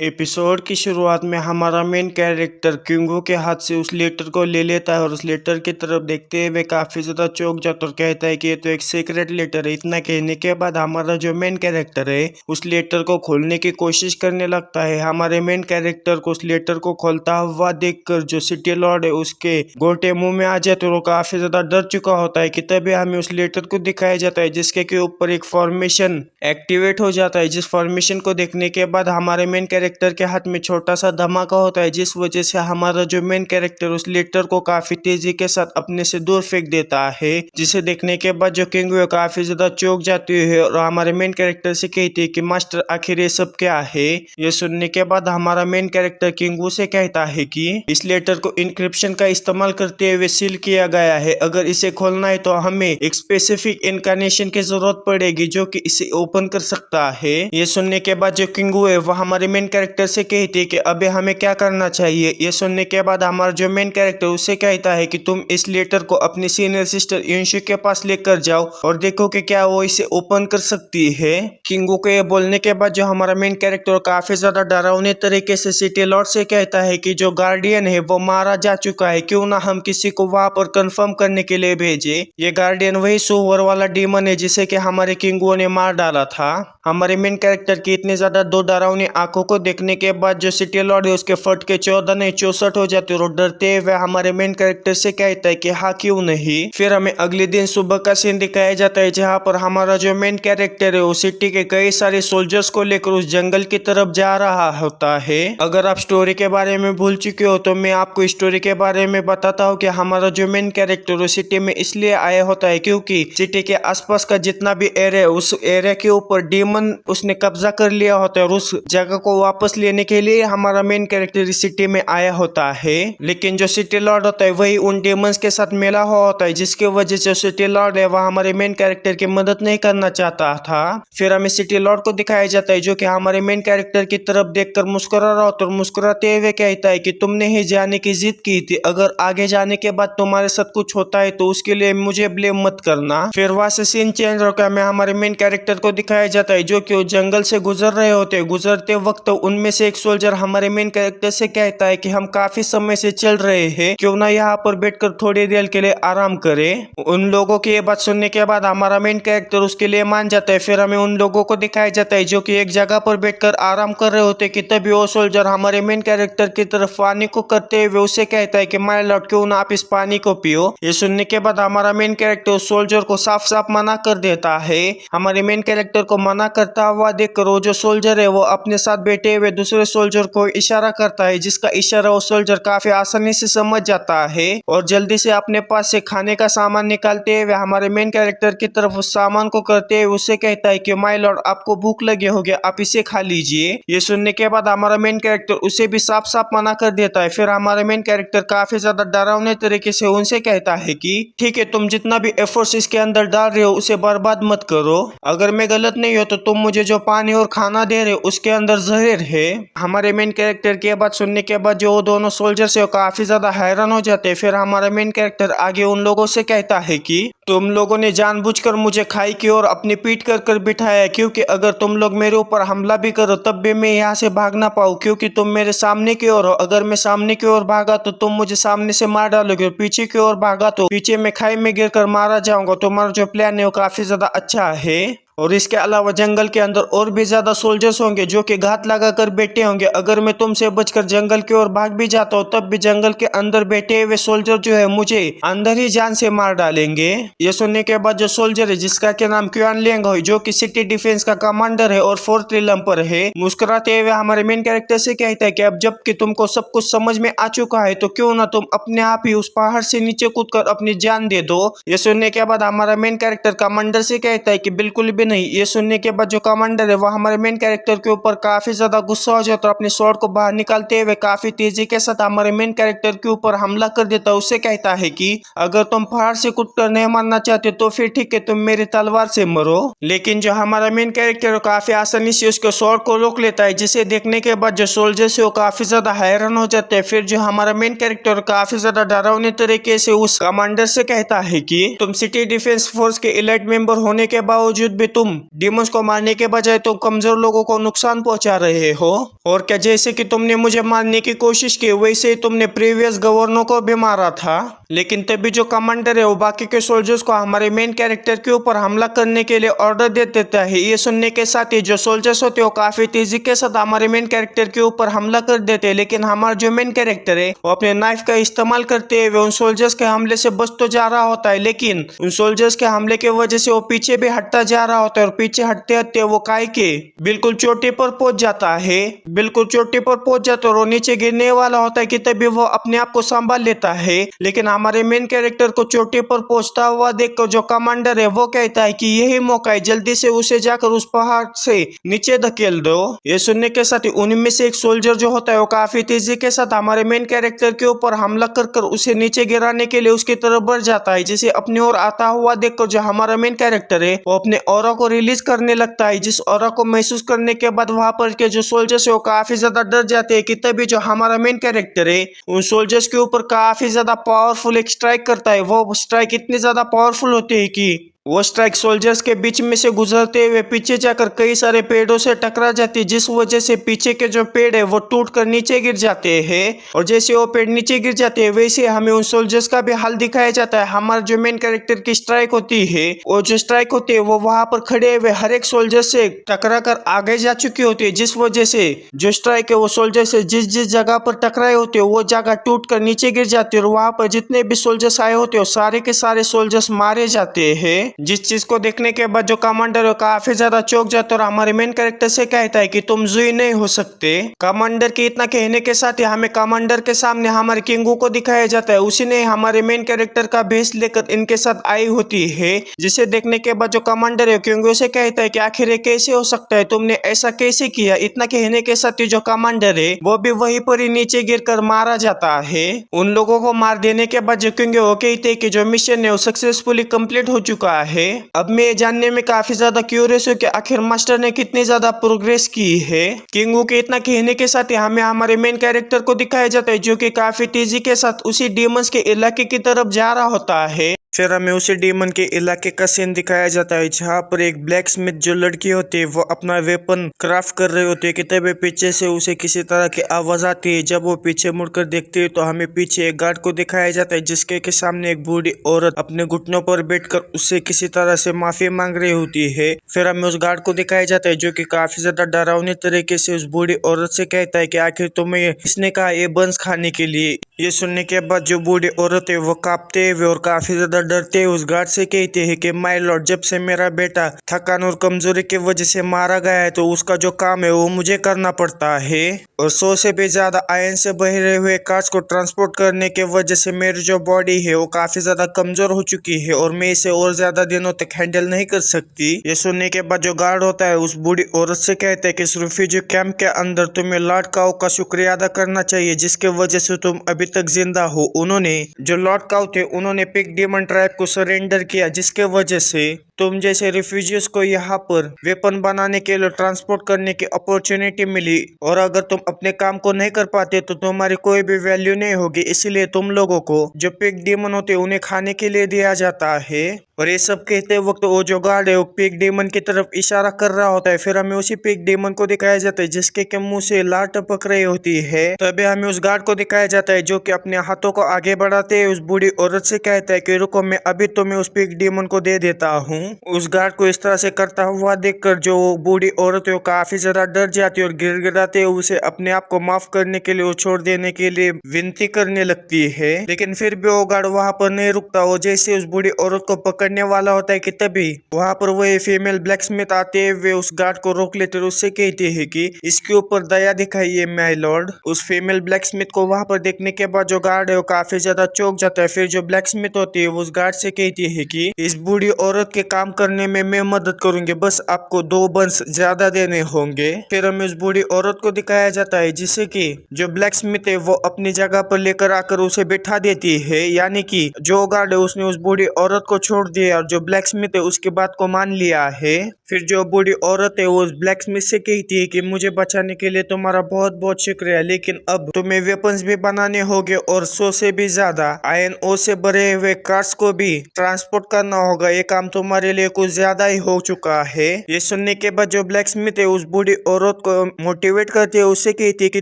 Episode की शुरुआत में हमारा मेन कैरेक्टर किंगो के हाथ से उस लेटर को ले लेता है और उस लेटर की तरफ देखते हुए काफी ज्यादा चौंक जाता और कहता है कि ये तो एक सीक्रेट लेटर है। इतना कहने के बाद हमारा जो मेन कैरेक्टर है उस लेटर को खोलने की कोशिश करने लगता है। हमारे मेन कैरेक्टर को उस लेटर को खोलता हुआ देखकर जो सिटी लॉर्ड है उसके गोटे मुंह में आ जाते और वो काफी ज्यादा डर चुका होता है कि तभी हमें उस लेटर को दिखाया जाता है जिसके के ऊपर एक फॉर्मेशन एक्टिवेट हो जाता है। जिस फॉर्मेशन को देखने के बाद हमारे मेन कैरेक्टर के हाथ में छोटा सा धमाका होता है जिस वजह से हमारा जो मेन कैरेक्टर उस लेटर को काफी तेजी के साथ अपने से दूर फेंक देता है, जिसे देखने के बाद जो किंग है काफी ज्यादा चौंक जाती है और हमारे मेन कैरेक्टर से कहती है कि मास्टर आखिर ये सब क्या है। ये सुनने के बाद हमारा मेन कैरेक्टर किंगू से कहता है कि इस लेटर को इंक्रिप्शन का इस्तेमाल करते हुए सील किया गया है। अगर इसे खोलना है तो हमें एक स्पेसिफिक इनकारनेशन की जरूरत पड़ेगी जो कि इसे ओपन कर सकता है। ये सुनने के बाद जो किंगू है वह हमारे मेन कैरेक्टर से कहती है कि अबे हमें क्या करना चाहिए। ये सुनने के बाद हमारा जो मेन कैरेक्टर उससे कहता है कि तुम इस लेटर को अपनी सीनियर सिस्टर इंशु के पास लेकर जाओ और देखो कि क्या वो इसे ओपन कर सकती है। किंगू को ये बोलने के बाद जो हमारा मेन कैरेक्टर काफी ज्यादा डरावने तरीके से सिटी लॉर्ड से कहता है कि जो गार्डियन है वो मारा जा चुका है, क्यों ना हम किसी को वहां पर कंफर्म करने के लिए भेजे। ये गार्डियन वही सुअर वाला डीमन है जिसे कि हमारे किंगू ने मार डाला था। हमारे मेन कैरेक्टर की इतनी ज्यादा दो डरावनी आंखों को देखने के बाद जो सिटी लॉर्ड है उसके फट के 14 नहीं 64 हो जाते और डरते हुए हमारे मेन कैरेक्टर से कहता है कि हाँ क्यों नहीं। फिर हमें अगले दिन सुबह का सीन दिखाया जाता है जहाँ पर हमारा जो मेन कैरेक्टर है वो सिटी के कई सारे सोल्जर्स को लेकर उस जंगल की तरफ जा रहा होता है। अगर आप स्टोरी के बारे में भूल चुके हो तो मैं आपको स्टोरी के बारे में बताता हूँ कि हमारा जो मेन कैरेक्टर वो सिटी में इसलिए आया होता है क्योंकि सिटी के आसपास का जितना भी एरिया उस एरिया के ऊपर डीमन उसने कब्जा कर लिया होता है और उस जगह को वापस लेने के लिए हमारा मेन कैरेक्टर इस सिटी में आया होता है। लेकिन जो सिटी लॉर्ड होता है वही उन डीमंस के साथ मिला हुआ होता है जिसकी वजह से सिटी लॉर्ड है वह हमारे मेन कैरेक्टर की मदद नहीं करना चाहता था। फिर हमें सिटी लॉर्ड को दिखाया जाता है जो कि हमारे मेन कैरेक्टर की तरफ देखकर मुस्कुरा रहा होता है और मुस्कुराते हुए कहता है कि तुमने ही जाने की जिद की थी, अगर आगे जाने के बाद तुम्हारे साथ कुछ होता है तो उसके लिए मुझे ब्लेम मत करना। फिर वहां से सीन चेंज होकर हमें हमारे मेन कैरेक्टर को दिखाया जाता है जो कि वो जंगल से गुजर रहे होते हैं। गुजरते वक्त उनमें से एक सोल्जर हमारे मेन कैरेक्टर से कहता है कि हम काफी समय से चल रहे हैं, क्यों ना यहाँ पर बैठकर थोड़ी देर के लिए आराम करें। उन लोगों की ये बात सुनने के बाद हमारा मेन कैरेक्टर उसके लिए मान जाता है। फिर हमें उन लोगों को दिखाया जाता है जो कि एक जगह पर बैठकर आराम कर रहे होते कि तभी वो सोल्जर हमारे मेन कैरेक्टर की तरफ पानी को करते हुए उसे कहता है कि माय लॉर्ड क्यों ना आप इस पानी को पियो। ये सुनने के बाद हमारा मेन कैरेक्टर सोल्जर को साफ साफ मना कर देता है। हमारे मेन कैरेक्टर को मना करता हुआ देखकर वो जो सोल्जर है वो अपने साथ बैठे हुए दूसरे सोल्जर को इशारा करता है, जिसका इशारा वो सोल्जर काफी आसानी से समझ जाता है और जल्दी से अपने पास से खाने का सामान निकालते हुए हमारे मेन कैरेक्टर की तरफ उस सामान को करते हुए उससे कहता है कि माय लॉर्ड आपको भूख लगी होगी, आप इसे खा लीजिए। ये सुनने के बाद हमारा मेन कैरेक्टर उसे भी साफ साफ मना कर देता है। फिर हमारा मेन कैरेक्टर काफी ज्यादा डरावने तरीके से उनसे कहता है कि ठीक है, तुम जितना भी एफर्ट्स इसके अंदर डाल रहे हो उसे बर्बाद मत करो, अगर मैं गलत नहीं हो तो तुम मुझे जो पानी और खाना दे रहे हो उसके अंदर जहर है। हमारे मेन कैरेक्टर की बात सुनने के बाद जो दोनों सोल्जर से काफी ज्यादा हैरान हो जाते हैं। फिर हमारा मेन कैरेक्टर आगे उन लोगों से कहता है कि तुम लोगों ने जानबूझकर मुझे खाई की ओर अपनी पीठ कर बिठाया है, क्योंकि अगर तुम लोग मेरे ऊपर हमला भी करो तब भी मैं यहाँ से भाग ना पाऊँ, क्योंकि तुम मेरे सामने की ओर हो। अगर मैं सामने की ओर भागा तो तुम मुझे सामने से मार डालोगे और पीछे की ओर भागा तो पीछे मैं खाई में गिरकर मारा जाऊंगा। तुम्हारा जो प्लान है वो काफी ज्यादा अच्छा है और इसके अलावा जंगल के अंदर और भी ज्यादा सोल्जर्स होंगे जो कि घात लगाकर बैठे होंगे। अगर मैं तुमसे बचकर जंगल की ओर भाग भी जाता हूँ तब भी जंगल के अंदर बैठे हुए सोल्जर जो है मुझे अंदर ही जान से मार डालेंगे। ये सुनने के बाद जो सोल्जर है जिसका के नाम क्यूआन लियांग है जो कि सिटी डिफेंस का कमांडर है और फोर्थ रिलम पर है, मुस्कुराते हुए हमारे मेन कैरेक्टर से कहता है कि अब जबकि तुमको सब कुछ समझ में आ चुका है तो क्यों ना तुम अपने आप ही उस पहाड़ से नीचे कूदकर अपनी जान दे दो। ये सुनने के बाद हमारा मेन कैरेक्टर कमांडर से कहता है कि बिल्कुल भी नहीं। ये सुनने के बाद जो कमांडर है वो हमारे मेन कैरेक्टर के ऊपर काफी ज्यादा गुस्सा हो जाता है, अपने स्वॉर्ड को बाहर निकालते हुए काफी तेजी के साथ हमारे मेन कैरेक्टर के ऊपर हमला कर देता है। उससे कहता है कि अगर तुम पहाड़ से कूदकर नहीं मरना चाहते तो फिर ठीक है, तुम मेरी तलवार से मरो। लेकिन जो हमारा मेन कैरेक्टर काफी आसानी से उसके स्वॉर्ड को रोक लेता है, जिसे देखने के बाद जो सोल्जर से वो काफी ज्यादा हैरान हो जाते हैं। फिर जो हमारा मेन कैरेक्टर काफी ज्यादा डरावने तरीके से उस कमांडर से कहता है कि तुम सिटी डिफेंस फोर्स के इलाइट मेंबर होने के बावजूद भी तुम डीमंस को मारने के बजाय तुम कमजोर लोगों को नुकसान पहुंचा रहे हो। और क्या जैसे कि तुमने मुझे मारने की कोशिश की वैसे ही तुमने प्रीवियस गवर्नर को भी मारा था। लेकिन तभी जो कमांडर है वो बाकी के सोल्जर्स को हमारे मेन कैरेक्टर के ऊपर हमला करने के लिए ऑर्डर दे देता है। ये सुनने के साथ ही जो सोल्जर्स होते हैं वो काफी तेजी के साथ हमारे मेन कैरेक्टर के ऊपर हमला कर देते हैं। लेकिन हमारा जो मेन कैरेक्टर है वो अपने नाइफ का इस्तेमाल करते हुए उन सोल्जर्स के हमले से बच तो जा रहा होता है, लेकिन उन सोल्जर्स के हमले की वजह से वो पीछे भी हटता जा रहा होता है। और पीछे हटते हटते वो काय के बिल्कुल चोटी पर पहुंच जाता है। बिल्कुल चोटी पर पहुंच जाता है और नीचे गिरने वाला होता है कि तभी वो अपने आप को संभाल लेता है। लेकिन हमारे मेन कैरेक्टर को चोटी पर पहुंचता हुआ देखकर जो कमांडर है वो कहता है कि यही मौका है, जल्दी से उसे जाकर उस पहाड़ से नीचे धकेल दो। ये सुनने के साथ ही उनमें से एक सोल्जर जो होता है वो काफी तेजी के साथ हमारे मेन कैरेक्टर के ऊपर हमला कर उसे नीचे गिराने के लिए उसकी तरफ बढ़ जाता है। जिसे अपनी ओर आता हुआ देखकर जो हमारा मेन कैरेक्टर है वो अपने ऑरा को रिलीज करने लगता है। जिस ऑरा को महसूस करने के बाद वहां पर के जो सोल्जर्स है वो काफी ज्यादा डर जाते हैं कि तभी जो हमारा मेन कैरेक्टर है उन सोल्जर्स के ऊपर काफी ज्यादा पावरफुल एक स्ट्राइक करता है। वो स्ट्राइक इतनी ज्यादा पावरफुल होती है कि वो स्ट्राइक सोल्जर्स के बीच में से गुजरते हुए पीछे जाकर कई सारे पेड़ों से टकरा जाती है, जिस वजह से पीछे के जो पेड़ है वो टूटकर नीचे गिर जाते हैं। और जैसे वो पेड़ नीचे गिर जाते हैं वैसे हमें उन सोल्जर्स का भी हाल दिखाया जाता है। हमारा जो मेन कैरेक्टर की स्ट्राइक होती है वो जो स्ट्राइक होती है वो वहां पर खड़े हुए हर एक सोल्जर से टकरा कर आगे जा चुकी होती है, जिस वजह से जो स्ट्राइक है वो सोल्जर से जिस जिस जगह पर टकराए होते हैं वो जगह टूट कर नीचे गिर जाती है। और वहां पर जितने भी सोल्जर्स आए होते हैं सारे के सारे सोल्जर्स मारे जाते हैं। जिस चीज को देखने के बाद जो कमांडर है काफी ज्यादा चौंक जाता है और हमारे मेन कैरेक्टर से कहता है कि तुम जुई नहीं हो सकते। कमांडर के इतना कहने के साथ ही हमें कमांडर के सामने हमारे किंगू को दिखाया जाता है। उसी ने हमारे मेन कैरेक्टर का भेष लेकर इनके साथ आई होती है। जिसे देखने के बाद जो कमांडर है किंगू से कहता है कि आखिर ये कैसे हो सकता है, तुमने ऐसा कैसे किया। इतना कहने के साथ ही जो कमांडर है वो भी वहीं पर ही नीचे गिर कर मारा जाता है। उन लोगों को मार देने के बाद जो किंगू वो कहते हैं कि जो मिशन है वो सक्सेसफुली कंप्लीट हो चुका है। अब मैं ये जानने में काफी ज्यादा क्यूरियस हूँ कि आखिर मास्टर ने कितनी ज्यादा प्रोग्रेस की है। किंगू के इतना कहने के साथ ही हमें हमारे मेन कैरेक्टर को दिखाया जाता है जो कि काफी तेजी के साथ उसी डीमंस के इलाके की तरफ जा रहा होता है। फिर हमें उसी डीमन के इलाके का सीन दिखाया जाता है जहाँ पर एक ब्लैक स्मिथ जो लड़की होती है वो अपना वेपन क्राफ्ट कर रही होती है कि तभी पीछे से उसे किसी तरह की आवाज आती है। जब वो पीछे मुड़कर देखती है तो हमें पीछे एक गार्ड को दिखाया जाता है जिसके के सामने एक बूढ़ी औरत अपने घुटनों पर बैठकर उससे किसी तरह से माफी मांग रही होती है। फिर हमें उस गार्ड को दिखाया जाता है जो कि काफी ज्यादा डरावनी तरीके से उस बूढ़ी औरत से कहता है कि आखिर तुम्हें किसने कहा ये बंस खाने के लिए। ये सुनने के बाद जो बूढ़ी औरत है वो कांपते हुए और काफी ज्यादा डरते हुए उस गार्ड से कहते हैं कि माय लॉर्ड, जब से मेरा बेटा थकान और कमजोरी की वजह से मारा गया है तो उसका जो काम है वो मुझे करना पड़ता है। और 100 से भी ज्यादा आयन से बह रहे हुए कांच को ट्रांसपोर्ट करने की वजह से मेरी जो बॉडी है वो काफी ज्यादा कमजोर हो चुकी है और मैं इसे और ज्यादा दिनों तक हैंडल नहीं कर सकती। ये सुनने के बाद जो गार्ड होता है उस बूढ़ी औरत से कहते हैं कि इस रिफ्यूजी कैंप के अंदर तुम्हें लॉर्ड काउ का शुक्रिया अदा करना चाहिए जिसके वजह से तुम अभी तक जिंदा हो। उन्होंने जो लॉर्ड काउ थे उन्होंने पिग डीमन ट्राइब को सरेंडर किया जिसके वजह से तुम जैसे रिफ्यूजीज को यहाँ पर वेपन बनाने के लिए ट्रांसपोर्ट करने की अपॉर्चुनिटी मिली। और अगर तुम अपने काम को नहीं कर पाते तो तुम्हारी कोई भी वैल्यू नहीं होगी, इसलिए तुम लोगों को जो पिग डीमन होते उन्हें खाने के लिए दिया जाता है। और ये सब कहते वक्त वो जो गार्ड है वो पिग डीमन की तरफ इशारा कर रहा होता है। फिर हमें उसी पिग डीमन को दिखाया जाता है जिसके के मुंह से लार टपक रही होती है। तभी हमें उस गार्ड को दिखाया जाता है जो कि अपने हाथों को आगे बढ़ाते हुए उस बूढ़ी औरत से कहता है कि रुको, मैं अभी तुम्हें उस पिग डीमन को दे देता हूँ। उस गार्ड को इस तरह से करता हुआ देखकर जो बूढ़ी औरत है वो काफी ज्यादा डर जाती है और गिड़गिड़ाते हुए उसे अपने आप को माफ करने के लिए, वो छोड़ देने के लिए विनती करने लगती है। लेकिन फिर भी वो गार्ड वहां पर नहीं रुकता। वो जैसे उस बूढ़ी औरत को पकड़ने वाला होता है कि तभी वहां पर वो फीमेल ब्लैक स्मिथ आते हुए उस गार्ड को रोक लेते और उससे कहते हैं कि इसके ऊपर दया दिखाइए माय लॉर्ड। उस फीमेल ब्लैक स्मिथ को वहां पर देखने के बाद जो गार्ड है वो काफी ज्यादा चौंक जाता है। फिर जो ब्लैक स्मिथ होती है वो उस गार्ड से कहती है कि इस बूढ़ी औरत के काम करने में मैं मदद करूंगी, बस आपको 2 बंस ज्यादा देने होंगे। फिर हमें उस बूढ़ी औरत को दिखाया जाता है जिसे कि जो ब्लैक स्मिथ है वो अपनी जगह पर लेकर आकर उसे बिठा देती है। यानी कि जो गार्ड है उसने उस बूढ़ी औरत को छोड़ दिया और जो ब्लैक स्मिथ है उसकी बात को मान लिया है। फिर जो बूढ़ी औरत है वो उस ब्लैक स्मिथ से कहती है कि मुझे बचाने के लिए तुम्हारा बहुत बहुत शुक्रिया, लेकिन अब तुम्हें वेपन्स भी बनाने होंगे और 100 से भी ज्यादा आयरन ओर से भरे हुए कार्स को भी ट्रांसपोर्ट करना होगा। ये काम तुम्हारे लिए कुछ ज्यादा ही हो चुका है। ये सुनने के बाद जो ब्लैक स्मिथ है उस बूढ़ी औरत को मोटिवेट करते है, उससे कहती है कि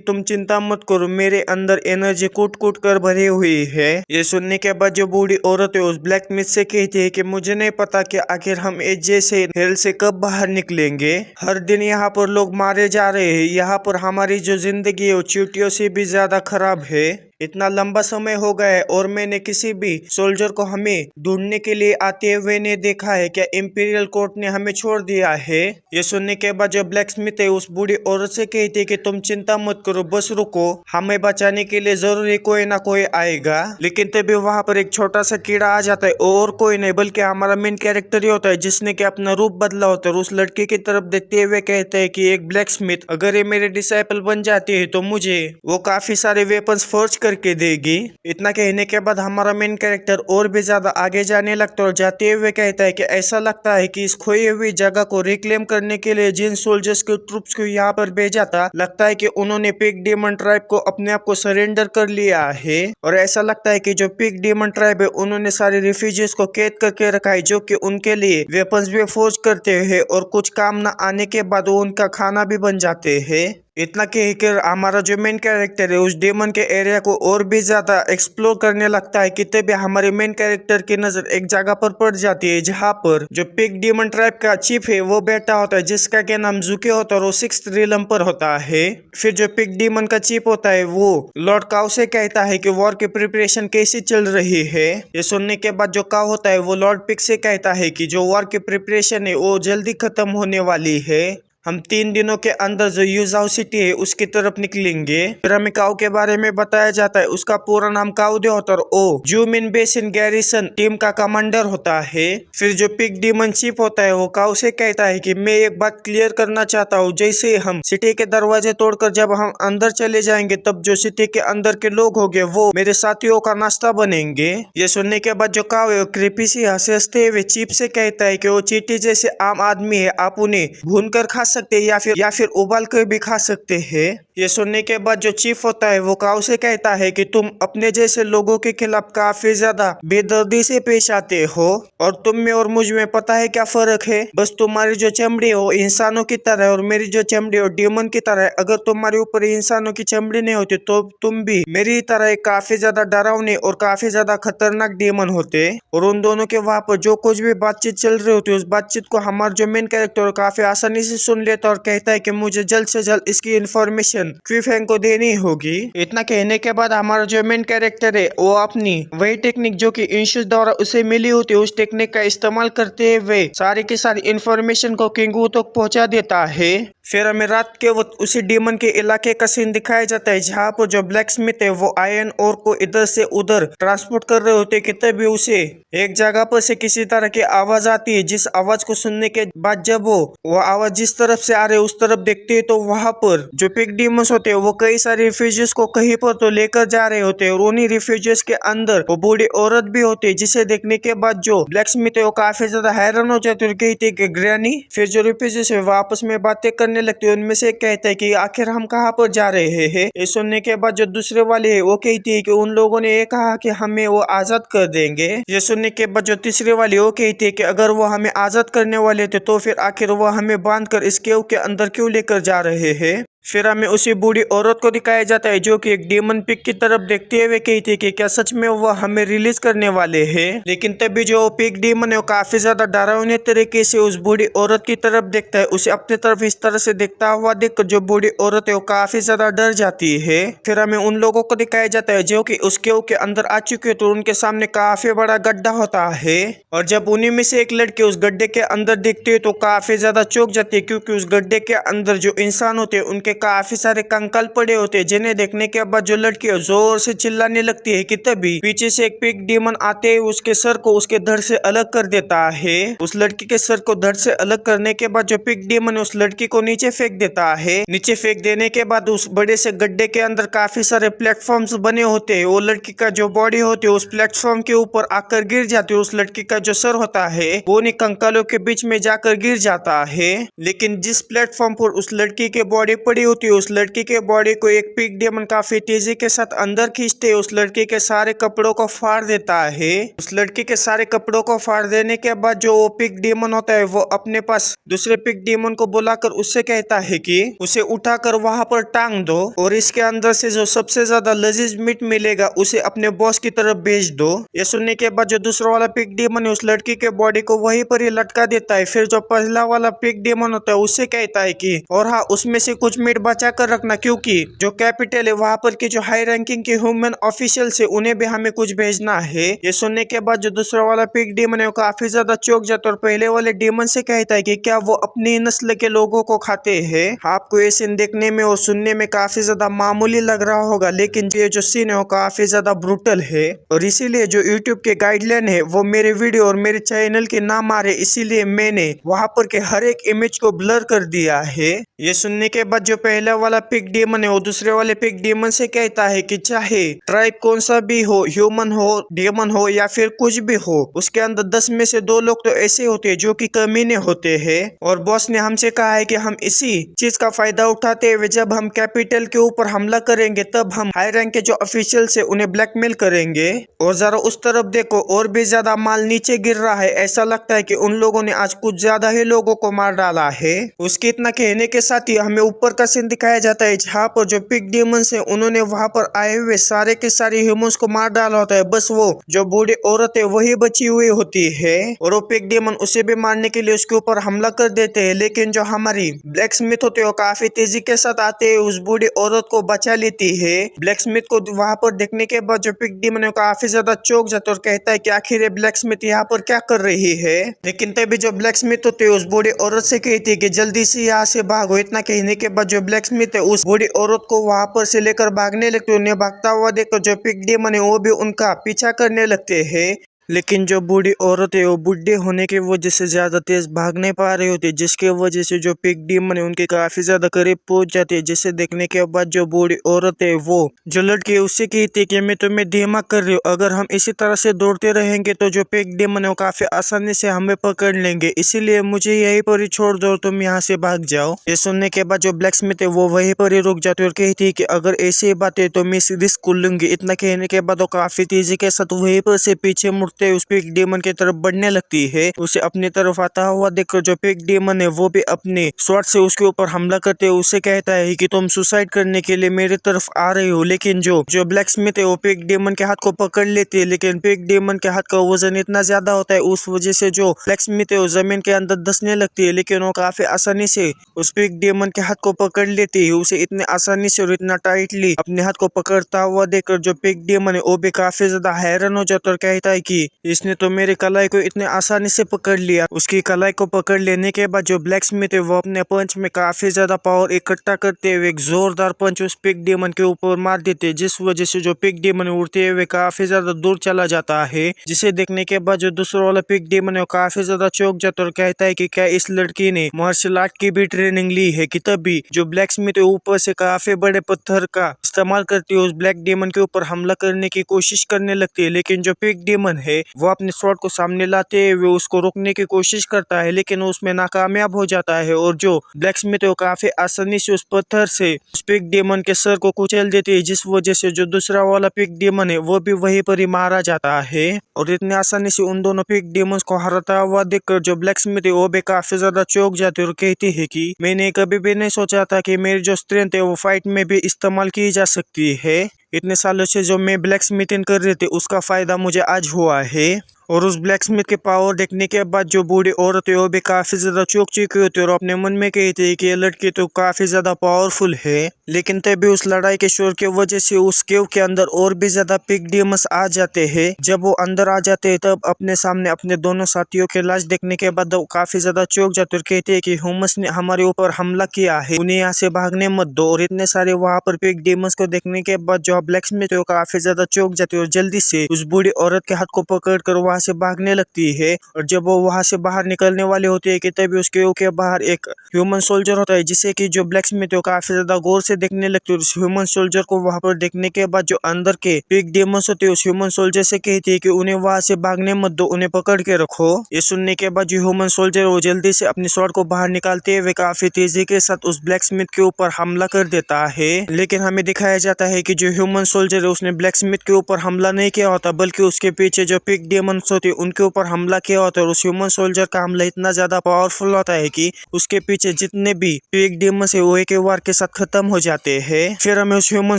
तुम चिंता मत करो, मेरे अंदर एनर्जी कूट कूट कर भरी हुई है। ये सुनने के बाद जो बूढ़ी औरत है उस ब्लैक स्मिथ से कहती है कि मुझे नहीं पता कि आखिर हम इस जैसे हेल से कब बाहर निकलेंगे। हर दिन यहाँ पर लोग मारे जा रहे हैं, यहाँ पर हमारी जो जिंदगी है वो चींटियों से भी ज्यादा खराब है। इतना लंबा समय हो गया है और मैंने किसी भी सोल्जर को हमें ढूंढने के लिए आते हुए नहीं देखा है। क्या इंपीरियल कोर्ट ने हमें छोड़ दिया है? ये सुनने के बाद जो ब्लैक स्मिथ है उस बूढ़ी औरत से कहती है कि तुम चिंता मत करो, बस रुको, हमें बचाने के लिए जरूर ही कोई ना कोई आएगा। लेकिन तभी वहां पर एक छोटा सा कीड़ा आ जाता है और कोई नहीं बल्कि हमारा मेन कैरेक्टर ही होता है, जिसने कि अपना रूप बदला होता है। उस लड़की की तरफ देखते हुए कहता है कि एक ब्लैक स्मिथ अगर ये मेरे डिसाइपल बन जाती है तो मुझे वो काफी सारे वेपन्स फोर्ज करके देगी। इतना कहने के बाद हमारा मेन कैरेक्टर और भी ज्यादा आगे जाने लगता है और जाते हुए कहता है कि ऐसा लगता है कि इस खोई हुई जगह को रिक्लेम करने के लिए जिन सोल्जर्स के ट्रूप्स को यहाँ पर भेजा था, लगता है कि उन्होंने पिग डेमन ट्राइब को अपने आप को सरेंडर कर लिया है। और ऐसा लगता है कि जो पिग डेमन ट्राइब है उन्होंने सारे रिफ्यूजीज को कैद करके रखा है, जो कि उनके लिए वेपन्स भी फोर्ज करते हैं और कुछ काम न आने के बाद वो उनका खाना भी बन जाते हैं। इतना कहकर हमारा जो मेन कैरेक्टर है उस डेमन के एरिया को और भी ज्यादा एक्सप्लोर करने लगता है कि तभी हमारे मेन कैरेक्टर की नजर एक जगह पर पड़ जाती है, जहाँ पर जो पिग डेमन ट्राइब का चीफ है वो बैठा होता है, जिसका क्या नाम जुके होता है और वो 6th रिलम पर होता है। फिर जो पिग डेमन का चीफ होता है वो लॉर्ड काउ से कहता है कि वॉर की प्रिपरेशन कैसी चल रही है। ये सुनने के बाद जो काउ होता है वो लॉर्ड पिग से कहता है कि जो वॉर की प्रिपरेशन है वो जल्दी खत्म होने वाली है, हम 3 दिनों के अंदर जो यूजाओ सिटी है उसकी तरफ निकलेंगे। फिर हमें काउ के बारे में बताया जाता है, उसका पूरा नाम काउदे होता है और ओ जूमिन बेसिन गैरिसन टीम का कमांडर होता है। फिर जो पिग डेमन चीफ होता है वो काउ से कहता है कि मैं एक बात क्लियर करना चाहता हूँ, जैसे हम सिटी के दरवाजे तोड़कर जब हम अंदर चले जाएंगे तब जो सिटी के अंदर के लोग होंगे वो मेरे साथियों का नाश्ता बनेंगे। ये सुनने के बाद जो काउ है क्रीपी सी हंसते हुए चीफ से कहता है कि वो चींटी जैसे आम आदमी है, आप उन्हें भून कर खा सकते हैं या फिर उबाल कर भी खा सकते हैं। ये सुनने के बाद जो चीफ होता है वो काउ से कहता है कि तुम अपने जैसे लोगों के खिलाफ काफी ज्यादा बेदर्दी से पेश आते हो और तुम में और मुझ में पता है क्या फर्क है, बस तुम्हारी जो चमड़ी हो इंसानों की तरह है और मेरी जो चमड़ी हो डेमन की तरह है। अगर तुम्हारे ऊपर इंसानों की चमड़ी नहीं होती तो तुम भी मेरी तरह काफी ज्यादा डरावने और काफी ज्यादा खतरनाक डेमन होते। और उन दोनों के वहां पर जो कुछ भी बातचीत चल रही होती है उस बातचीत को हमारा जो मेन कैरेक्टर काफी आसानी से सुन लेता और कहता है कि मुझे जल्द से जल्द इसकी इन्फॉर्मेशन क्विफेंग को देनी होगी। इतना कहने के बाद हमारा जो मेन कैरेक्टर है वो अपनी वही टेक्निक जो कि इंशुस द्वारा उसे मिली होती है उस टेक्निक का इस्तेमाल करते हुए सारी की सारी इन्फॉर्मेशन को किंगू तक पहुंचा देता है। फिर हमें रात के वक्त उसी डेमन के इलाके का सीन दिखाया जाता है, जहाँ पर जो ब्लैक स्मिथ है वो आयरन ओर को इधर से उधर ट्रांसपोर्ट कर रहे होते कि तभी उसे एक जगह पर से किसी तरह की आवाज आती है, जिस आवाज को सुनने के बाद जब वो आवाज जिस तरफ से आ रही है उस तरफ देखते हैं तो वहां पर जो पिग डेमन्स होते हैं वो कई सारे रिफ्यूजीज को कहीं पर तो लेकर जा रहे होते हैं और उन्हीं रिफ्यूजीज के अंदर वो बूढ़ी औरत भी होती है, जिसे देखने के बाद जो ब्लैक स्मिथ है वो काफी ज्यादा हैरान हो जाती है और कहती है कि ग्रैनी। फिर जो रिफ्यूजीज है वो आपस में बातें करने लगते हैं, उनमें से एक कहता है कि आखिर हम कहाँ पर जा रहे हैं। ये सुनने के बाद जो दूसरे वाले है वो कहती है कि उन लोगों ने ये कहा कि हमें वो आजाद कर देंगे। ये सुनने के बाद जो तीसरे वाले वो कहती है कि अगर वो हमें आजाद करने वाले थे तो फिर आखिर वो हमें बांधकर इस केव के अंदर क्यों लेकर जा रहे हैं। फिर हमें उसी बूढ़ी औरत को दिखाया जाता है जो कि एक डेमन पिग की तरफ देखते हुए कहती है कि क्या सच में वो हमें रिलीज करने वाले हैं। लेकिन तभी जो पिग डेमन है वो काफी ज्यादा डरावने तरीके से उस बूढ़ी औरत की तरफ देखता है, उसे अपनी तरफ इस तरह से देखता हुआ देखकर जो बूढ़ी औरत है वो काफी ज्यादा डर जाती है। फिर हमें उन लोगों को दिखाया जाता है जो कि उस केव के अंदर आ चुके हैं, तो उनके सामने काफी बड़ा गड्ढा होता है और जब उन्हीं में से एक लड़की उस गड्ढे के अंदर देखती है तो काफी ज्यादा चौंक जाती है, क्योंकि उस गड्ढे के अंदर जो इंसान होते हैं उनके के काफी सारे कंकाल पड़े होते हैं, जिन्हें देखने के बाद जो लड़की जोर से चिल्लाने लगती है कि तभी पीछे से एक पिग डीमन आते हुए उसके सर को उसके धड़ से अलग कर देता है। उस लड़की के सर को धड़ से अलग करने के बाद जो पिग डीमन उस लड़की को नीचे फेंक देता है। नीचे फेंक देने के बाद उस बड़े से गड्ढे के अंदर काफी सारे प्लेटफॉर्म्स बने होते हैं। वो लड़की का जो बॉडी होती है उस प्लेटफॉर्म के ऊपर आकर गिर जाती है। उस लड़की का जो सर होता है वो उन्हीं कंकालों के बीच में जाकर गिर जाता है। लेकिन जिस प्लेटफॉर्म पर उस लड़की की बॉडी पड़ी होती है, उस लड़की के बॉडी को एक पिग डीमन काफी तेजी के साथ अंदर खींचते उस लड़की के सारे कपड़ों को फाड़ देता है। उस लड़की के सारे कपड़ों को फाड़ देने के बाद जो वो पिग डीमन होता है वो अपने पास दूसरे पिग डीमन को बुलाकर उससे कहता है कि उसे उठाकर वहां पर टांग दो और इसके अंदर से जो सबसे ज्यादा लजीज मीट मिलेगा उसे अपने बॉस की तरफ भेज दो। ये सुनने के बाद जो दूसरा वाला पिग डीमन है उस लड़की के बॉडी को वहीं पर ही लटका देता है। फिर जो पहला वाला पिग डीमन होता है उससे कहता है कि और हाँ, उसमें से कुछ मीट बचा कर रखना, क्योंकि जो कैपिटल है वहां पर के जो हाई रैंकिंग के ह्यूमन ऑफिशियल्स है उन्हें भी हमें कुछ भेजना है। ये सुनने के बाद जो दूसरा वाला पिग डीमन है वो काफी ज्यादा चौंक जाता है और पहले वाले डीमन से कहता है कि क्या वो अपनी नस्ल के लोगों को खाते हैं। आपको ये सीन देखने में और सुनने में काफी ज्यादा मामूली लग रहा होगा, लेकिन ये जो सीन है वो काफी ज्यादा ब्रूटल है और इसीलिए जो यूट्यूब के गाइडलाइन है वो मेरे वीडियो और मेरे चैनल के ना मारे, इसीलिए मैंने वहां पर के हर एक इमेज को ब्लर कर दिया है। ये सुनने के बाद जो पहला वाला पिग डीमन है वो दूसरे वाले पिग डीमन से कहता है कि चाहे ट्राइब कौन सा भी हो, ह्यूमन हो, डेमन हो या फिर कुछ भी हो, उसके अंदर 10 में से 2 लोग तो ऐसे होते हैं जो कि कमीने होते हैं और बॉस ने हमसे कहा है कि हम इसी चीज का फायदा उठाते हुए जब हम कैपिटल के ऊपर हमला करेंगे तब हम हाई रैंक के जो ऑफिशियल से उन्हें ब्लैकमेल करेंगे। और जरा उस तरफ देखो, और भी ज्यादा माल नीचे गिर रहा है। ऐसा लगता है कि उन लोगों ने आज कुछ ज्यादा ही लोगों को मार डाला है। उसके इतना कहने के साथ ही हमें ऊपर का सीन दिखाया जाता है जहाँ पर जो पिग डीमंस है उन्होंने वहां पर आए हुए सारे के सारे ह्यूमंस को मार डाला होता है। बस वो जो बूढ़ी औरत है वही बची हुई होती है और वो पिग डीमन उसे भी मारने के लिए उसके ऊपर हमला कर देते हैं। लेकिन जो हमारी ब्लैक स्मिथ होते है वो काफी तेजी के साथ आते हैं, उस बूढ़ी औरत को बचा लेती है। ब्लैक स्मिथ को वहां पर देखने के बाद जो पिग डीमन है काफी ज्यादा चौंक जाता है और कहता है कि आखिर ये ब्लैक स्मिथ यहाँ पर क्या कर रही है। लेकिन तभी जो ब्लैक स्मिथ होते है उस बूढ़ी औरत से कहती है कि जल्दी से यहाँ से भागो। इतना कहने के बाद जो ब्लैक स्मिथ है उस बूढ़ी औरत को वहां पर से लेकर भागने लगते। उन्हें भागता हुआ देखकर जो पिग डीमन है वो भी उनका पीछा करने लगते हैं। लेकिन जो बूढ़ी औरत है वो बुढ़े होने की वजह से ज्यादा तेज भाग नहीं पा रही होती, जिसके वजह से जो पिग डीमन है उनके काफी ज्यादा करीब पहुंच जाते हैं। जिसे देखने के बाद जो बूढ़ी औरत है वो जो लड़की है उससे कहती है कि मैं तुम्हें धीमा कर रही हूँ, अगर हम इसी तरह से दौड़ते रहेंगे तो जो पिग डीमन है वो काफी आसानी से हमें पकड़ लेंगे, इसीलिए मुझे यहीं पर ही छोड़ दो, तुम यहाँ से भाग जाओ। ये सुनने के बाद जो ब्लैक स्मिथ है वो वहीं पर ही रुक जाती है और कहती है कि अगर ऐसी बात है तो मैं इस रिस्क लूंगी। इतना कहने के बाद वो काफी तेजी के साथ वहीं पर से पीछे मुड़ते उस पिग डीमन की तरफ बढ़ने लगती है। उसे अपनी तरफ आता हुआ देखकर जो पिग डीमन है वो भी अपने स्वॉर्ड से उसके ऊपर हमला करते हुए उसे कहता है कि तुम सुसाइड करने के लिए मेरी तरफ आ रही हो। लेकिन जो ब्लैक स्मिथ है वो पिग डीमन के हाथ को पकड़ लेती है, लेकिन पिग डीमन के हाथ का वजन इतना ज्यादा होता है उस वजह से जो ब्लैक स्मिथ है वो जमीन के अंदर धंसने लगती है। लेकिन वो काफी आसानी से उस पिग डीमन के हाथ को पकड़ लेती है। उसे इतने आसानी से और इतना टाइटली अपने हाथ को पकड़ता हुआ देखकर जो पिग डीमन है वो भी काफी ज्यादा हैरान हो जाता है और कहता है कि इसने तो मेरी कलाई को इतने आसानी से पकड़ लिया। उसकी कलाई को पकड़ लेने के बाद जो ब्लैक स्मिथ है वो अपने पंच में काफी ज्यादा पावर इकट्ठा करते हुए एक जोरदार पंच उस पिग डीमन के ऊपर मार देते हैं, जिस वजह से जो पिग डीमन उड़ते हुए काफी ज्यादा दूर चला जाता है। जिसे देखने के बाद जो दूसरा वाला पिग डीमन है वो काफी ज्यादा चौंक जाता है और कहता है कि क्या इस लड़की ने मार्शल आर्ट की भी ट्रेनिंग ली है। कि तभी जो ब्लैक स्मिथ है ऊपर से काफी बड़े पत्थर का इस्तेमाल करती है उस ब्लैक डीमन के ऊपर हमला करने की कोशिश करने लगती है। लेकिन जो पिग डीमन है वो अपने स्वॉर्ड को सामने लाते हुए उसको रोकने की कोशिश करता है, लेकिन उसमें नाकामयाब हो जाता है और जो ब्लैक स्मिथ है वो काफी आसानी से उस पत्थर से उस पिग डीमन के सर को कुचल देती है, जिस वजह से जो दूसरा वाला पिग डीमन है वो भी वहीं पर ही मारा जाता है। और इतनी आसानी से उन दोनों पिग डीमंस को हराता हुआ देखकर जो ब्लैक स्मिथ है वो भी काफी ज्यादा चौंक जाती है और कहती है कि मैंने कभी भी नहीं सोचा था कि मेरी जो स्ट्रेंथ है वो फाइट में भी इस्तेमाल की जा सकती है। इतने सालों से जो मैं ब्लैक स्मिथिंग कर रही थी उसका फायदा मुझे आज हुआ है। और उस ब्लैक स्मिथ के पावर देखने के बाद जो बूढ़ी औरत है वो भी काफी ज्यादा चौंक चुकी होती है और अपने मन में कहती है कि ये लड़की तो काफी ज्यादा पावरफुल है। लेकिन तभी उस लड़ाई के शोर की वजह से उस केव के अंदर और भी ज्यादा पिग डेमंस आ जाते हैं। जब वो अंदर आ जाते हैं तब अपने सामने अपने दोनों साथियों की लाश देखने के बाद वो काफी ज्यादा चौंक जाते और कहते हैं कि ह्यूमंस ने हमारे ऊपर हमला किया है, उन्हें यहाँ से भागने मत दो। और इतने सारे वहाँ पर पिग डेमंस को देखने के बाद जो ब्लैक स्मिथ है वो काफी ज्यादा चौंक जाते और जल्दी से उस बूढ़ी औरत के हाथ को पकड़ कर वहाँ से भागने लगती है। और जब वो वहाँ से बाहर निकलने वाले होते हैं कि तभी उसके के बाहर एक ह्यूमन सोल्जर होता है जिसे कि जो ब्लैक स्मिथ है वो काफी ज्यादा गौर से देखने लगती है। उस ह्यूमन सोल्जर को वहाँ पर देखने के बाद जो अंदर के पिग डेमंस होते हैं उस ह्यूमन सोल्जर से कहती है कि उन्हें वहाँ से भागने मत दो, उन्हें पकड़ के रखो। ये सुनने के बाद जो ह्यूमन सोल्जर वो जल्दी से अपनी स्वॉर्ड को बाहर निकालते हुए काफी तेजी के साथ उस ब्लैक स्मिथ के ऊपर हमला कर देता है। लेकिन हमें दिखाया जाता है कि जो ह्यूमन सोल्जर है उसने ब्लैक स्मिथ के ऊपर हमला नहीं किया होता, बल्कि उसके पीछे जो पिग डेमंस होते उनके ऊपर हमला किया होता है। और उस ह्यूमन सोल्जर का हमला इतना ज्यादा पावरफुल होता है कि उसके पीछे जितने भी पिग डेमंस है वो एक वार के साथ खत्म हो जाते हैं। फिर हमें उस ह्यूमन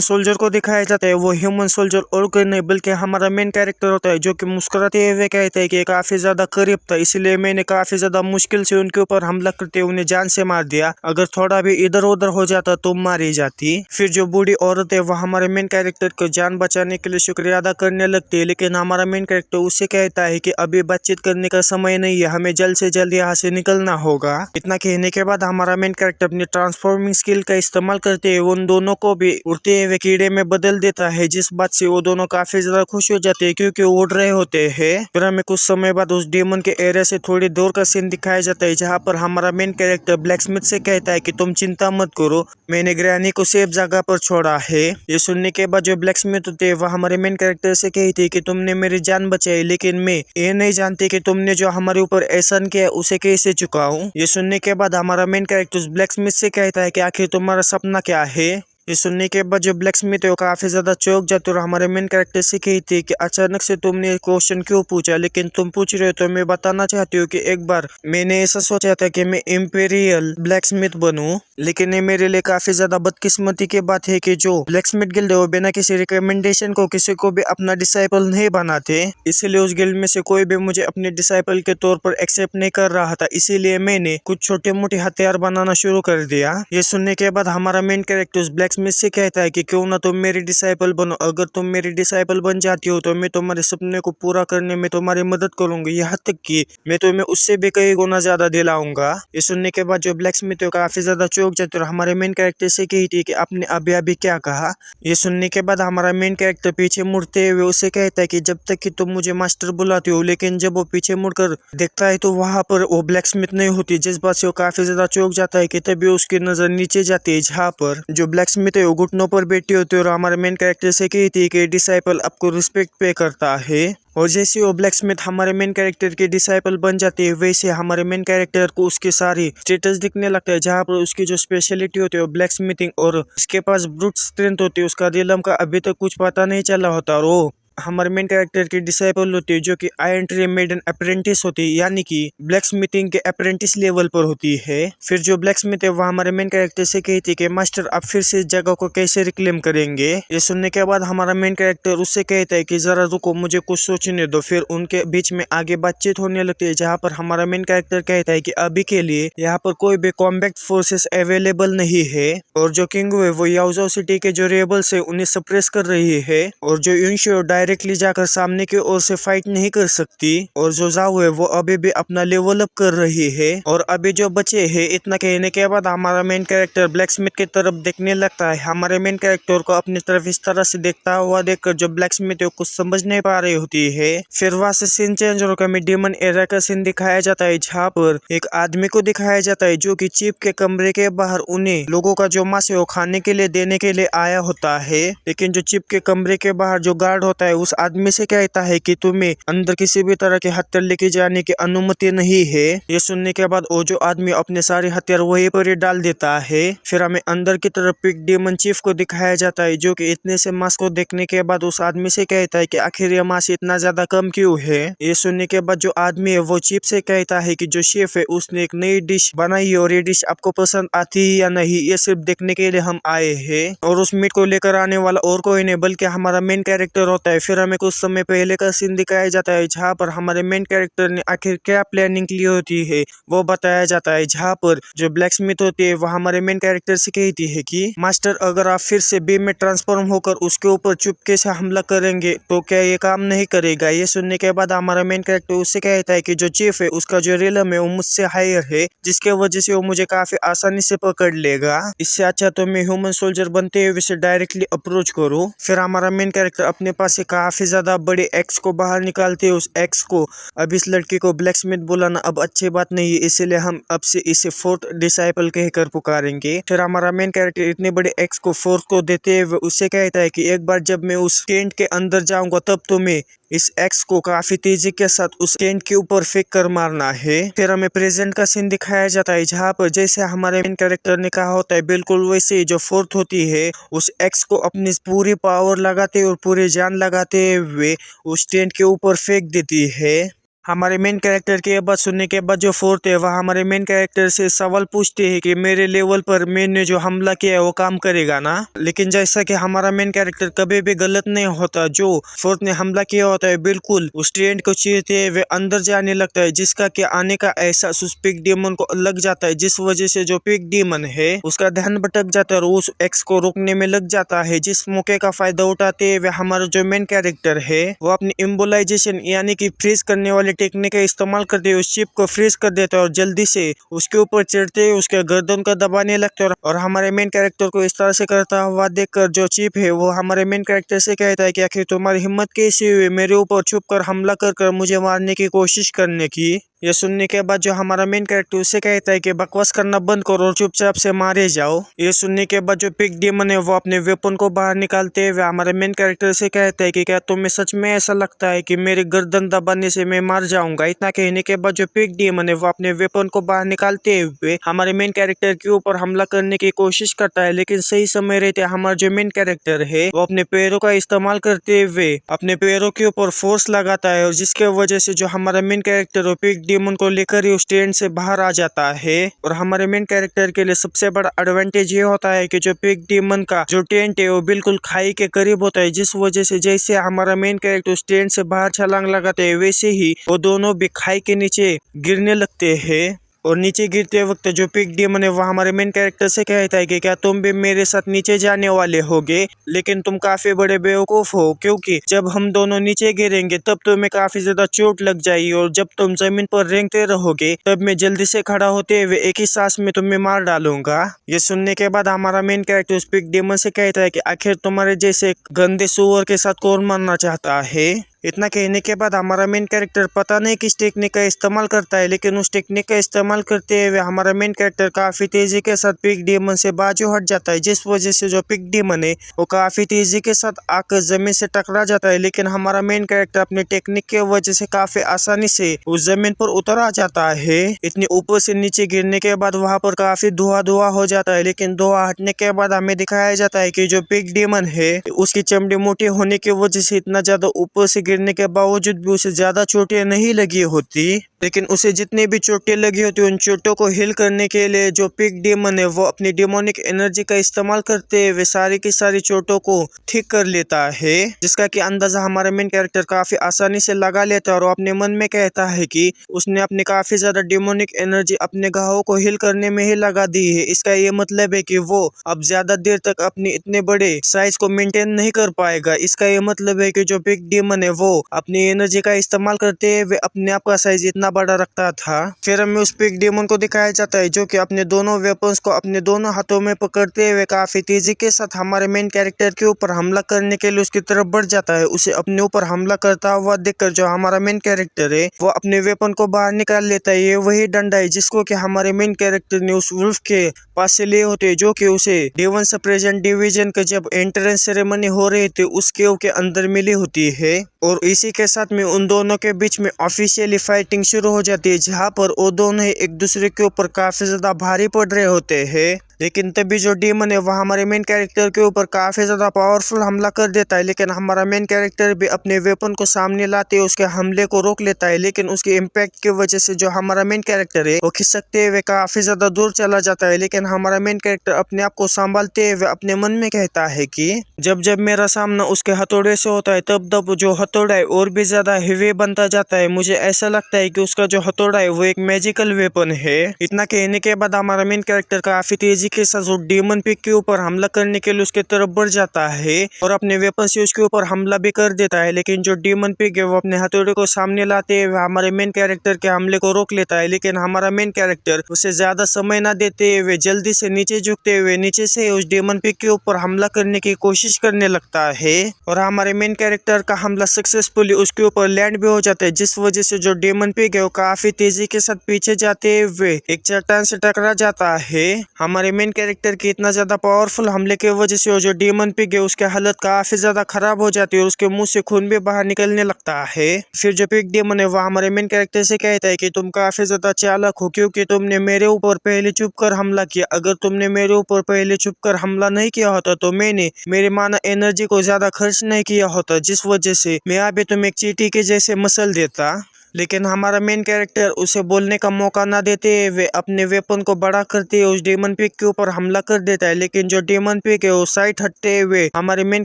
सोल्जर को दिखाया जाता है, वो ह्यूमन सोल्जर और कोई नहीं बल्कि हमारा मेन कैरेक्टर होता है जो कि मुस्कुराते हुए कहता है कि काफी ज्यादा करीब था, इसलिए मैंने काफी ज्यादा मुश्किल से उनके ऊपर हमला करते उन्हें जान से मार दिया, अगर थोड़ा भी इधर उधर हो जाता तो मारी जाती। फिर जो बूढ़ी औरत है वो हमारे मेन कैरेक्टर को जान बचाने के लिए शुक्रिया अदा करने लगती है, लेकिन हमारा मेन कैरेक्टर उससे कहता है कि अभी बातचीत करने का समय नहीं है, हमें जल्द से जल्द यहाँ से निकलना होगा। इतना कहने के बाद हमारा मेन कैरेक्टर अपनी ट्रांसफॉर्मिंग स्किल का इस्तेमाल करते हुए उन दोनों को भी उड़ते हुए कीड़े में बदल देता है, जिस बात से वो दोनों काफी ज्यादा खुश हो जाते हैं क्योंकि वो उड़ रहे होते हैं। फिर हमें कुछ समय बाद उस डेमन के एरिया से थोड़ी दूर का सीन दिखाया जाता है जहाँ पर हमारा मेन कैरेक्टर ब्लैक स्मिथ से कहता है कि तुम चिंता मत करो, मैंने ग्रैनी को सेफ जगह पर छोड़ा है। ये सुनने के बाद जो ब्लैक स्मिथ होते हैं वह हमारे मेन कैरेक्टर से कहती है कि तुमने मेरी जान बचाई, लेकिन मैं ये नहीं जानती कि तुमने जो हमारे ऊपर एहसान किया उसे कैसे चुकाऊं। ये सुनने के बाद हमारा मेन कैरेक्टर ब्लैक स्मिथ से कहता है कि आखिर तुम्हारा सपना क्या है। ये सुनने के बाद जो ब्लैक स्मिथ है वो काफी ज्यादा चौंक जाते और हमारे मेन कैरेक्टर से कहती है कि अचानक से तुमने क्वेश्चन क्यों पूछा, लेकिन तुम पूछ रहे हो तो मैं बताना चाहती हूँ कि एक बार मैंने ऐसा सोचा था कि मैं इंपीरियल ब्लैक स्मिथ बनूं, लेकिन ये मेरे लिए काफी ज्यादा बदकिस्मती की बात है कि जो ब्लैक स्मिथ गिल्ड है वो बिना किसी रिकमेंडेशन को किसी को भी अपना डिसाइपल नहीं बनाते, इसीलिए उस गिल्ड में से कोई भी मुझे अपने डिसाइपल के तौर पर एक्सेप्ट नहीं कर रहा था, इसीलिए मैंने कुछ छोटे मोटे हथियार बनाना शुरू कर दिया। ये सुनने के बाद हमारा मेन कैरेक्टर ब्लैक स्मिथ से कहता है कि क्यों ना तुम मेरी डिसाइपल बनो, अगर तुम मेरी डिसाइपल बन जाती हो तो मैं तुम्हारे सपने को पूरा करने में तुम्हारी मदद करूंगी, यहाँ तक कि मैं तुम्हें उससे भी कई गुना ज्यादा दिलाऊंगा। ये सुनने के बाद जो ब्लैक स्मिथ है काफी ज्यादा चौंक जाते और हमारे मेन कैरेक्टर से कहती है कि आपने अभी अभी क्या कहा। ये सुनने के बाद हमारा मेन कैरेक्टर पीछे मुड़ते हुए उसे कहता है कि जब तक कि तुम मुझे मास्टर बुलाते हो, लेकिन जब वो पीछे मुड़कर देखता है तो वहां पर वो ब्लैक स्मिथ नहीं होती, जिस बात से वो काफी ज्यादा चौंक जाता है कि तभी उसकी नजर नीचे जाती है जहाँ पर जो ब्लैक स्मिथ है वो घुटनों पर बैठी होती है और हमारे मेन कैरेक्टर से कहती है कि डिसाइपल आपको रिस्पेक्ट पे करता है। और जैसे वो ब्लैक स्मिथ हमारे मेन कैरेक्टर के डिसाइपल बन जाते हैं वैसे हमारे मेन कैरेक्टर को उसके सारी स्टेटस दिखने लगता है, जहाँ पर उसकी जो स्पेशलिटी होती है वो ब्लैक स्मिथिंग और उसके पास ब्रूट स्ट्रेंथ होती है, उसका रिलम का अभी तक कुछ पता नहीं चला होता। और वो हमारे मेन कैरेक्टर की डिसाइपल होती है जो कि आयरन ट्री मेडन अप्रेंटिस होती है, यानी कि ब्लैक स्मिथिंग के अप्रेंटिस लेवल पर होती है। फिर जो ब्लैक स्मिथ है वो हमारे मेन कैरेक्टर से कहती है कि मास्टर आप फिर से इस जगह को कैसे रिक्लेम करेंगे। ये सुनने के बाद हमारा मेन कैरेक्टर उससे कहता है कि जरा रुको, मुझे कुछ सोचने दो। फिर उनके बीच में आगे बातचीत होने लगती है, जहाँ पर हमारा मेन कैरेक्टर कहता है कि अभी के लिए यहाँ पर कोई भी कॉम्बैक्ट फोर्सेस अवेलेबल नहीं है और जो किंग है वो याओजो सिटी के जो रेबल्स है उन्हें सप्रेस कर रही है और जो यूनशियो डायरेक्टली जाकर सामने की ओर से फाइट नहीं कर सकती और जो जाओ है वो अभी भी अपना लेवल अप कर रही है और अभी जो बचे हैं। इतना कहने के बाद हमारा मेन कैरेक्टर ब्लैक स्मिथ की तरफ देखने लगता है। हमारे मेन कैरेक्टर को अपनी तरफ इस तरह से देखता हुआ देखकर जो ब्लैक स्मिथ है कुछ समझ नहीं पा रही होती है। फिर वहां से सीन चेंज होकर हमें डेमन एरा का सीन दिखाया जाता है, जहाँ पर एक आदमी को दिखाया जाता है जो कि चीफ के कमरे के बाहर उन्हें लोगों का जो मांस है वो खाने के लिए देने के लिए आया होता है। लेकिन जो चीफ के कमरे के बाहर जो गार्ड होता है उस आदमी से कहता है कि तुम्हें अंदर किसी भी तरह के हथियार लेके जाने की अनुमति नहीं है। ये सुनने के बाद वो जो आदमी अपने सारे हथियार वहीं पर ही डाल देता है। फिर हमें अंदर की तरफ पिग डेमन चीफ को दिखाया जाता है जो कि इतने से मांस को देखने के बाद उस आदमी से कहता है कि आखिर ये मांस इतना ज्यादा कम क्यों है। ये सुनने के बाद जो आदमी है वो चीफ से कहता है कि जो शेफ है उसने एक नई डिश बनाई है और ये डिश आपको पसंद आती है या नहीं ये सिर्फ देखने के लिए हम आए हैं। और उस मीट को लेकर आने वाला और कोई नहीं बल्कि हमारा मेन कैरेक्टर होता है। फिर हमें कुछ समय पहले का सीन दिखाया जाता है जहाँ पर हमारे मेन कैरेक्टर ने आखिर क्या प्लानिंग की होती है वो बताया जाता है। जहाँ पर जो ब्लैक स्मिथ होती है वो हमारे मेन कैरेक्टर से कहती है कि मास्टर, अगर आप फिर से बीम में ट्रांसफॉर्म होकर उसके ऊपर चुपके से हमला करेंगे तो क्या ये काम नहीं करेगा। ये सुनने के बाद हमारा मेन कैरेक्टर उससे कहता है कि जो चीफ है उसका जो रिलम है वो मुझसे हायर है, जिसके वजह से वो मुझे काफी आसानी से पकड़ लेगा। इससे अच्छा तो मैं ह्यूमन सोल्जर बनते हुए उसे डायरेक्टली अप्रोच करूँ। फिर हमारा मेन कैरेक्टर अपने पास से काफी ज्यादा बड़े एक्स को बाहर निकालते हैं। उस एक्स को अब इस लड़की को ब्लैक स्मिथ बुलाना अब अच्छी बात नहीं है, इसलिए हम अब से इसे फोर्थ डिसाइपल कहकर पुकारेंगे। फिर हमारा मेन कैरेक्टर इतने बड़े एक्स को फोर्थ को देते हुए उससे कहता है कि एक बार जब मैं उस टेंट के अंदर जाऊंगा तब तुम्हें इस एक्स को काफी तेजी के साथ उस टेंट के ऊपर फेंक कर मारना है। फिर हमें प्रेजेंट का सीन दिखाया जाता है जहाँ पर जैसे हमारे मेन कैरेक्टर ने कहा होता है बिल्कुल वैसे ही जो फोर्थ होती है उस एक्स को अपनी पूरी पावर लगाते और पूरी जान लगाते हुए उस टेंट के ऊपर फेंक देती है। हमारे मेन कैरेक्टर की ये बात सुनने के बाद जो फोर्थ है वह हमारे मेन कैरेक्टर से सवाल पूछते हैं कि मेरे लेवल पर मैंने जो हमला किया है वो काम करेगा ना। लेकिन जैसा कि हमारा मेन कैरेक्टर कभी भी गलत नहीं होता, जो फोर्थ ने हमला किया होता है बिल्कुल उस ट्रेंड को चीरते हुए अंदर जाने लगता है, जिसका कि आने का एहसास उस पिग डीमन को लग जाता है, जिस वजह से जो पिग डीमन है उसका ध्यान भटक जाता है और उस एक्स को रोकने में लग जाता है। जिस मौके का फायदा उठाते हुए हमारा जो मेन कैरेक्टर है वो अपनी इम्बोलाइजेशन यानी कि फ्रीज करने वाले टेक्निक का इस्तेमाल करते हुए उस चिप को फ्रीज कर देता है और जल्दी से उसके ऊपर चढ़ते हुए उसके गर्दन को दबाने लगता है। और हमारे मेन कैरेक्टर को इस तरह से करता हुआ देखकर जो चिप है वो हमारे मेन कैरेक्टर से कहता है कि आखिर तुम्हारी हिम्मत कैसी हुई मेरे ऊपर छुप कर हमला कर मुझे मारने की कोशिश करने की। यह सुनने के बाद जो हमारा मेन कैरेक्टर उससे कहता है कि बकवास करना बंद करो और चुपचाप से मारे जाओ। ये सुनने के बाद जो पिग डीमन है वो अपने वेपन को बाहर निकालते हुए हमारे मेन कैरेक्टर से कहता है कि क्या तुम्हें सच में ऐसा लगता है कि मेरे गर्दन दबाने से मैं मार जाऊंगा। इतना कहने के बाद जो पिग डीमन है वो अपने वेपन को बाहर निकालते हुए हमारे मेन कैरेक्टर के ऊपर हमला करने की कोशिश करता है, लेकिन सही समय रहते हमारा जो मेन कैरेक्टर है वो अपने पैरों का इस्तेमाल करते हुए अपने पैरों के ऊपर फोर्स लगाता है और जिसके वजह से जो हमारा मेन कैरेक्टर है पिग डीमन को लेकर ही उस टेंट से बाहर आ जाता है। और हमारे मेन कैरेक्टर के लिए सबसे बड़ा एडवांटेज ये होता है कि जो पिग डीमन का जो टेंट है वो बिल्कुल खाई के करीब होता है, जिस वजह से जैसे हमारा मेन कैरेक्टर उस टेंट से बाहर छलांग लगाते हैं वैसे ही वो दोनों भी खाई के नीचे गिरने लगते हैं। और नीचे गिरते वक्त जो पिग डीमन है वो हमारे मेन कैरेक्टर से कहता है कि क्या तुम भी मेरे साथ नीचे जाने वाले होगे, लेकिन तुम काफी बड़े बेवकूफ हो क्योंकि जब हम दोनों नीचे गिरेंगे तब तुम्हें काफी ज्यादा चोट लग जाएगी और जब तुम जमीन पर रेंगते रहोगे तब मैं जल्दी से खड़ा होते हुए एक ही सांस में तुम्हें मार डालूंगा। ये सुनने के बाद हमारा मेन कैरेक्टर उस पिग डीमन से कहता है कि आखिर तुम्हारे जैसे गंदे सुअर के साथ कौन मरना चाहता है। इतना कहने के बाद हमारा मेन कैरेक्टर पता नहीं किस टेक्निक का इस्तेमाल करता है, लेकिन उस टेक्निक का इस्तेमाल करते हुए हमारा मेन कैरेक्टर काफी तेजी के साथ पिग डीमन से बाजू हट जाता है, जिस वजह से जो पिग डीमन है वो काफी तेजी के साथ आकर जमीन से टकरा जाता है। लेकिन हमारा मेन कैरेक्टर अपने टेक्निक के वजह से काफी आसानी से उस जमीन पर उतर आ जाता है। इतने ऊपर से नीचे गिरने के बाद वहाँ पर काफी धुआं हो जाता है, लेकिन धुआं हटने के बाद हमें दिखाया जाता है कि जो पिग डीमन है उसकी चमड़ी मोटी होने की वजह से इतना ज्यादा ऊपर से गिरने के बावजूद भी उसे ज्यादा चोटें नहीं लगी होती, लेकिन उसे जितनी भी चोटें लगी होती उन चोटों को हील करने के लिए जो पिग डीमन है वो अपनी डिमोनिक एनर्जी का इस्तेमाल करते हुए सारी की सारी चोटों को ठीक कर लेता है, जिसका कि अंदाजा हमारा मेन कैरेक्टर काफी आसानी से लगा लेता है। और अपने मन में कहता है कि उसने अपनी काफी ज्यादा डिमोनिक एनर्जी अपने घावों को हील करने में ही लगा दी है। इसका ये मतलब है कि वो अब ज्यादा देर तक अपनी इतने बड़े साइज को मेंटेन नहीं कर पाएगा। इसका ये मतलब है कि जो पिग डीमन है वो अपनी एनर्जी का इस्तेमाल करते हुए अपने आप का साइज इतना बड़ा रखता था। फिर हमें उस पिग डीमन को दिखाया जाता है जो कि अपने दोनों वेपन्स को अपने दोनों हाथों में पकड़ते हुए काफी तेजी के साथ हमारे मेन कैरेक्टर के ऊपर हमला करने के लिए उसकी तरफ बढ़ जाता है। उसे अपने ऊपर हमला करता हुआ देखकर जो हमारा मेन कैरेक्टर है वो अपने वेपन को बाहर निकाल लेता है। ये वही डंडा है जिसको कि हमारे मेन कैरेक्टर ने उस वुल्फ के पास से लिए होते, जो कि उसे डेवन प्रेजेंट डिवीजन का जब एंट्रेंस सेरेमनी हो रही थी उस केव के अंदर मिली होती है। और इसी के साथ में उन दोनों के बीच में ऑफिशियली फाइटिंग शुरू हो जाती है, जहाँ पर वो दोनों एक दूसरे के ऊपर काफी ज्यादा भारी पड़ रहे होते हैं। लेकिन तभी जो डीमन है वह हमारे मेन कैरेक्टर के ऊपर काफी ज्यादा पावरफुल हमला कर देता है। लेकिन हमारा मेन कैरेक्टर भी अपने वेपन को सामने लाते हुए उसके हमले को रोक लेता है। लेकिन उसके इम्पैक्ट की वजह से जो हमारा मेन कैरेक्टर है वो खिसकते हुए काफी ज्यादा दूर चला जाता है। लेकिन हमारा मेन कैरेक्टर अपने आप को संभालते हुए अपने मन में कहता है कि जब जब मेरा सामना उसके हथौड़े से होता है तब तब जो हथौड़ा है और भी ज्यादा हेवी बनता जाता है। मुझे ऐसा लगता है कि उसका जो हथौड़ा है वो एक मैजिकल वेपन है। इतना कहने के बाद हमारा मेन कैरेक्टर काफी तेजी के साथ जो डीमन पिग के ऊपर हमला करने के लिए उसके तरफ बढ़ जाता है और अपने वेपन से उसके ऊपर हमला भी कर देता है। लेकिन जो डीमन पिग है वो अपने हथौड़े को सामने लाते हुए हमारे मेन कैरेक्टर के हमले को रोक लेता है। लेकिन हमारा मेन कैरेक्टर उसे ज्यादा समय न देते हुए जल्दी से नीचे झुकते हुए नीचे से उस डीमन पिग के ऊपर हमला करने की कोशिश करने लगता है और हमारे मेन कैरेक्टर का हमला सक्सेसफुली उसके ऊपर लैंड भी हो जाता है, जिस वजह से जो डीमन पिग है वो काफी तेजी के साथ पीछे जाते हुए एक चट्टान से टकरा जाता है। हमारे मेन कैरेक्टर की इतना ज्यादा पावरफुल हमले की वजह से जो डीमन पिग है उसकी हालत काफी ज्यादा खराब हो जाती है और उसके मुंह से खून भी बाहर निकलने लगता है। फिर जो पिग डीमन है वह हमारे मेन कैरेक्टर से कहता है कि तुम काफी ज्यादा चालाक हो क्योंकि तुमने मेरे ऊपर पहले चुप कर हमला किया। अगर तुमने मेरे ऊपर पहले चुप कर हमला नहीं किया होता तो मैंने मेरे माना एनर्जी को ज्यादा खर्च नहीं किया होता, जिस वजह से मैं अभी तुम एक चींटी के जैसे मसल देता। लेकिन हमारा मेन कैरेक्टर उसे बोलने का मौका ना देते हुए अपने वेपन को बड़ा करते हुए उस डीमन पिग के ऊपर हमला कर देता है। लेकिन जो डीमन पिग है वो साइड हटते हुए हमारे मेन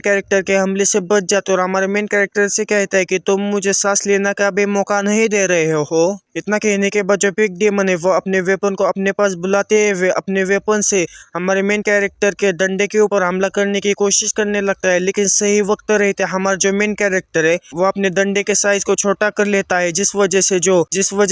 कैरेक्टर के हमले से बच जाता है और हमारे मेन कैरेक्टर से कहता है कि तुम मुझे सांस लेने का भी मौका नहीं दे रहे हो। इतना कहने के बाद जो पिग डीमन है वो अपने वेपन को अपने पास बुलाते हुए अपने वेपन से हमारे मेन कैरेक्टर के डंडे के ऊपर हमला करने की कोशिश करने लगता है। लेकिन सही वक्त रहते हमारा जो मेन कैरेक्टर है वो अपने डंडे के साइज को छोटा कर लेता है, जिस वजह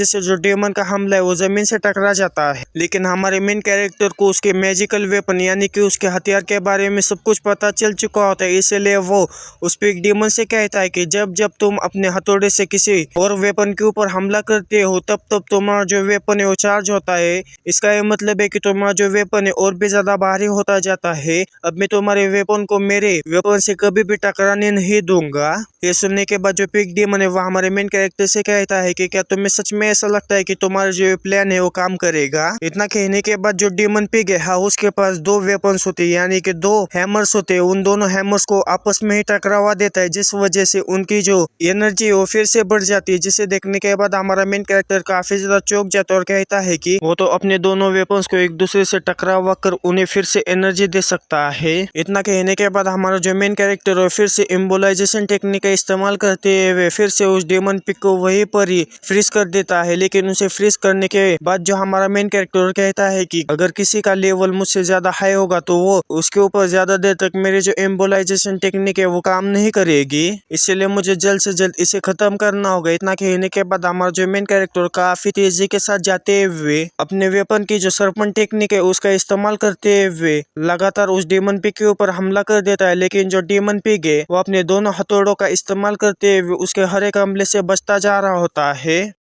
से जो डीमन का हमला है वो जमीन से टकरा जाता है। लेकिन हमारे मेन कैरेक्टर को उसके मैजिकल वेपन यानी कि उसके हथियार के बारे में सब कुछ पता चल चुका होता है, इसलिए वो उस पिग डीमन से कहता है कि जब जब तुम अपने हथौड़े से किसी और वेपन के ऊपर हमला करते हो तब तब तुम्हारा जो वेपन है वो चार्ज होता है। इसका ये मतलब है कि तुम्हारा जो वेपन है और भी ज्यादा भारी होता जाता है। अब मैं तुम्हारे वेपन को मेरे वेपन से कभी भी टकराने नहीं दूंगा। ये सुनने के बाद जो पिग डीमन है वो हमारे मेन कैरेक्टर से कहता है कि क्या तुम्हें सच में ऐसा लगता है कि तुम्हारा जो प्लान है वो काम करेगा। इतना कहने के बाद जो डीमन पिग है हाँ उसके पास दो वेपन्स होते हैं यानी कि दो हैमर्स होते हैं। उन दोनों हैमर्स को आपस में ही टकरावा देता है, जिस वजह से उनकी जो एनर्जी है वो फिर से बढ़ जाती है। जिसे देखने के बाद हमारा मेन कैरेक्टर काफी ज्यादा चौंक जाता है और कहता है कि वो तो अपने दोनों वेपन्स को एक दूसरे से टकरावा कर उन्हें फिर से एनर्जी दे सकता है। इतना कहने के बाद हमारा जो मेन कैरेक्टर है फिर से एम्बोलाइजेशन टेक्निक का इस्तेमाल करते हुए फिर से उस डेमन पिग को वहीं पर ही फ्रीज कर देता है। लेकिन उसे फ्रीज करने के बाद जो हमारा मेन कैरेक्टर कहता है कि अगर किसी का लेवल मुझसे ज्यादा हाई होगा तो वो उसके ऊपर ज्यादा देर तक मेरी जो एम्बोलाइजेशन टेक्निक है वो काम नहीं करेगी, इसलिए मुझे जल्द से जल्द इसे खत्म करना होगा। इतना कहने के बाद हमारा जो मेन कैरेक्टर काफी तेजी के साथ जाते हुए अपने वेपन की जो सरपन टेक्निक है उसका इस्तेमाल करते हुए लगातार उस डेमन पिग के ऊपर हमला कर देता है। लेकिन जो डेमन पिग है वो अपने दोनों हथौड़ों का इस्तेमाल करते हुए उसके हर एक हमले से बचता जा रहा होता है।